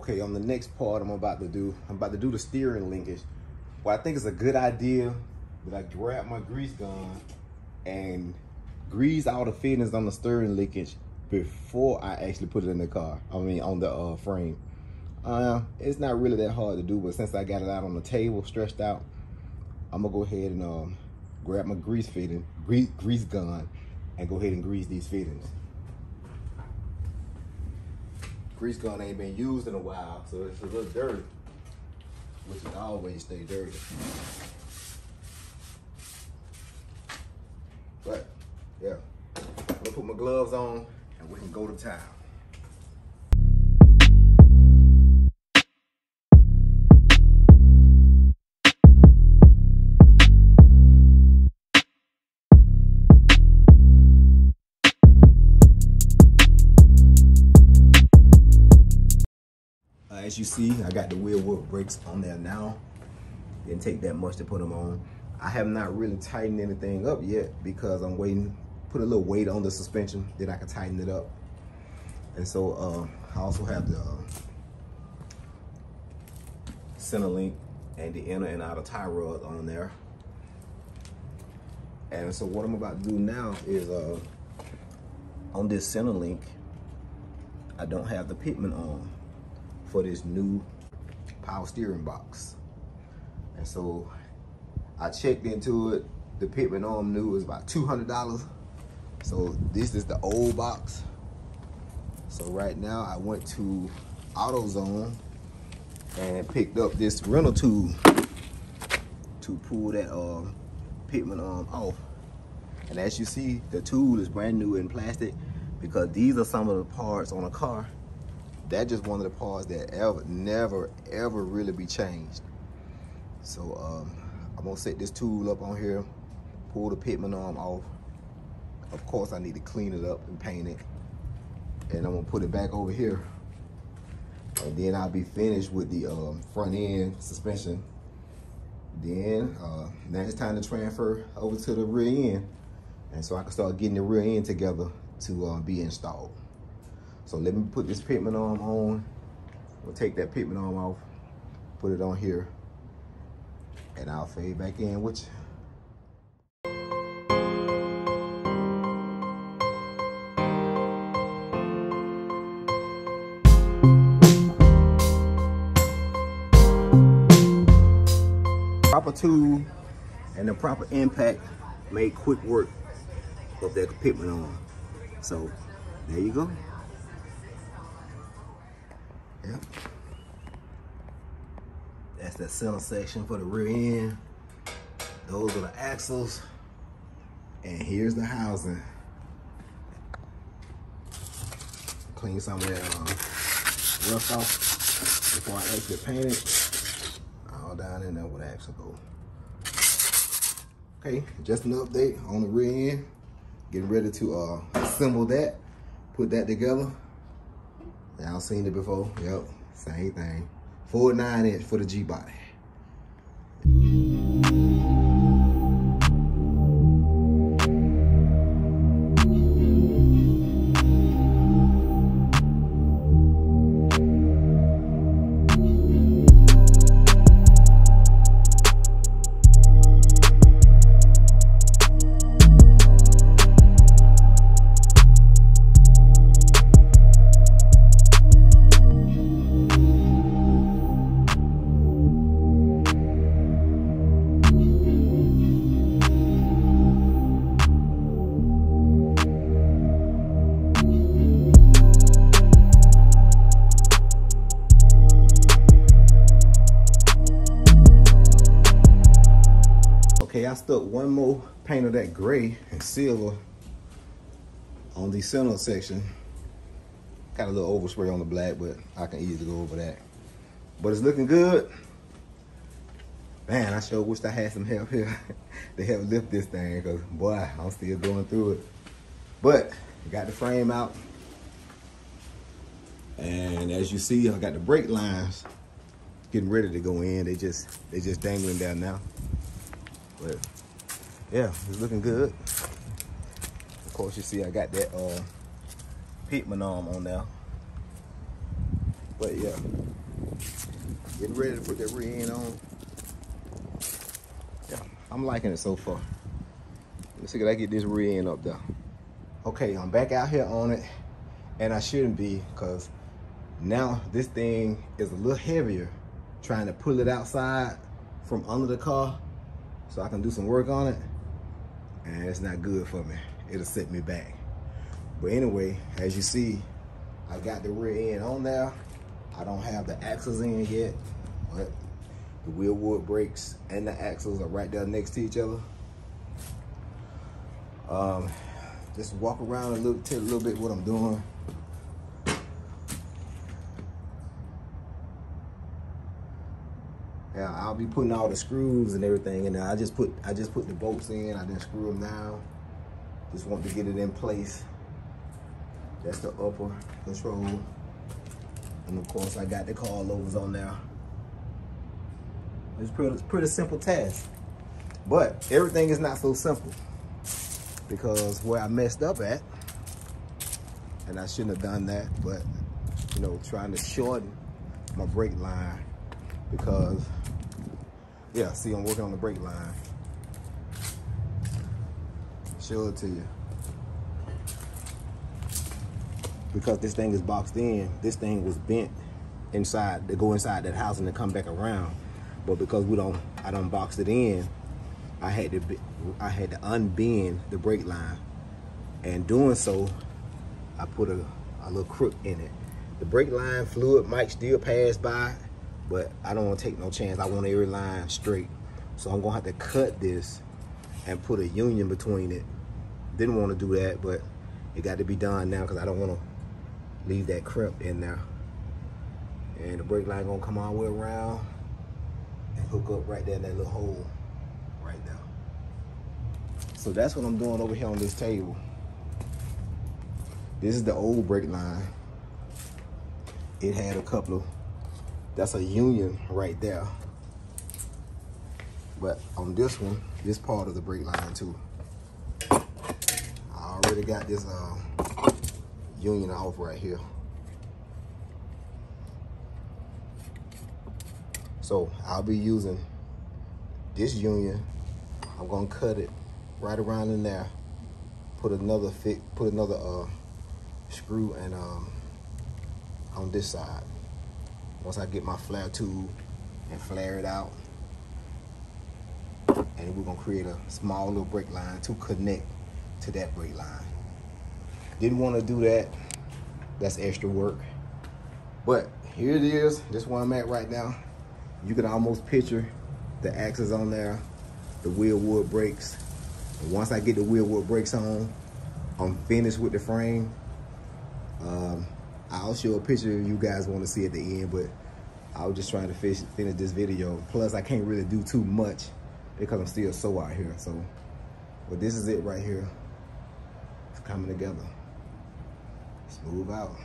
Okay, on the next part I'm about to do the steering linkage. Well, I think it's a good idea that I grab my grease gun and grease all the fittings on the steering linkage before I actually put it in the car. I mean, on the frame. It's not really that hard to do, but since I got it out on the table, stretched out, I'm gonna go ahead and grab my grease gun and go ahead and grease these fittings. Grease gun ain't been used in a while, so it's a little dirty, which it always stay dirty. But yeah, I'm gonna put my gloves on and we can go to town. As you see, I got the wheel work brakes on there now. Didn't take that much to put them on. I have not really tightened anything up yet because I'm waiting, put a little weight on the suspension, then I can tighten it up. And so I also have the center link and the inner and outer tie rod on there. And so what I'm about to do now is on this center link, I don't have the pitman on for this new power steering box. And so I checked into it. The pitman arm new is about $200. So this is the old box. So right now I went to AutoZone and picked up this rental tool to pull that pitman arm off. And as you see, the tool is brand new in plastic because these are some of the parts on a car. That's just one of the parts that never ever really be changed. So I'm gonna set this tool up on here, pull the pitman arm off. Of course, I need to clean it up and paint it. And I'm gonna put it back over here. And then I'll be finished with the front end suspension. Then now it's time to transfer over to the rear end. And so I can start getting the rear end together to be installed. So let me put this pitman arm on. We'll take that pitman arm off, put it on here, and I'll fade back in with you. Proper tool and the proper impact made quick work of that pitman arm. So there you go. Yep. That's the center section for the rear end. Those are the axles. And here's the housing. Clean some of that rust off before I actually paint it. All down in there where the axle go. Okay, just an update on the rear end. Getting ready to assemble that, put that together. Y'all seen it before? Yep, same thing. Full 9-inch for the G body. Okay, I stuck one more paint of that gray and silver on the center section. Got a little overspray on the black, but I can easily go over that. But it's looking good. Man, I sure wish I had some help here to help lift this thing, because boy, I'm still going through it. But got the frame out. And as you see, I got the brake lines getting ready to go in. They just dangling down now. But yeah, it's looking good. Of course, you see I got that pitman arm on there. But yeah, Getting ready to put that rear end on. Yeah, I'm liking it so far. Let's see if I get this rear end up there. Okay, I'm back out here on it, and I shouldn't be, because now this thing is a little heavier, trying to pull it outside from under the car so I can do some work on it, and it's not good for me. It'll set me back. But anyway, as you see, I got the rear end on there. I don't have the axles in yet, but the wheel wood brakes and the axles are right there next to each other. Just walk around and tell a little bit what I'm doing. Yeah, I'll be putting all the screws and everything in there. I just put the bolts in. I didn't screw them down. Just want to get it in place. That's the upper control. And of course, I got the Carlos on there. It's pretty simple task. But everything is not so simple, because where I messed up at, and I shouldn't have done that, but you know, trying to shorten my brake line, because yeah, see, I'm working on the brake line. Show it to you. Because this thing is boxed in, this thing was bent inside to go inside that house and then come back around. But because I don't box it in, I had to unbend the brake line, and doing so, I put a little crook in it. The brake line fluid might still pass by, but I don't want to take no chance. I want every line straight, so I'm gonna have to cut this and put a union between it. Didn't want to do that, but it got to be done now, because I don't want to leave that crimp in there. And the brake line gonna come all the way around and hook up right there in that little hole right there. So that's what I'm doing over here on this table. This is the old brake line. It had a couple of, that's a union right there. But on this one, this part of the brake line too, I already got this union off right here. So I'll be using this union. I'm gonna cut it right around in there. Put another screw and on this side. Once I get my flare tool and flare it out, and we're gonna create a small little brake line to connect to that brake line. Didn't want to do that. That's extra work. But here it is. This is where I'm at right now. You can almost picture the axles on there, the wheel wood brakes. And once I get the wheel wood brakes on, I'm finished with the frame. I'll show a picture if you guys want to see at the end, but I was just trying to finish this video. Plus, I can't really do too much because I'm still sore out here. So, but this is it right here. It's coming together. Smooth out.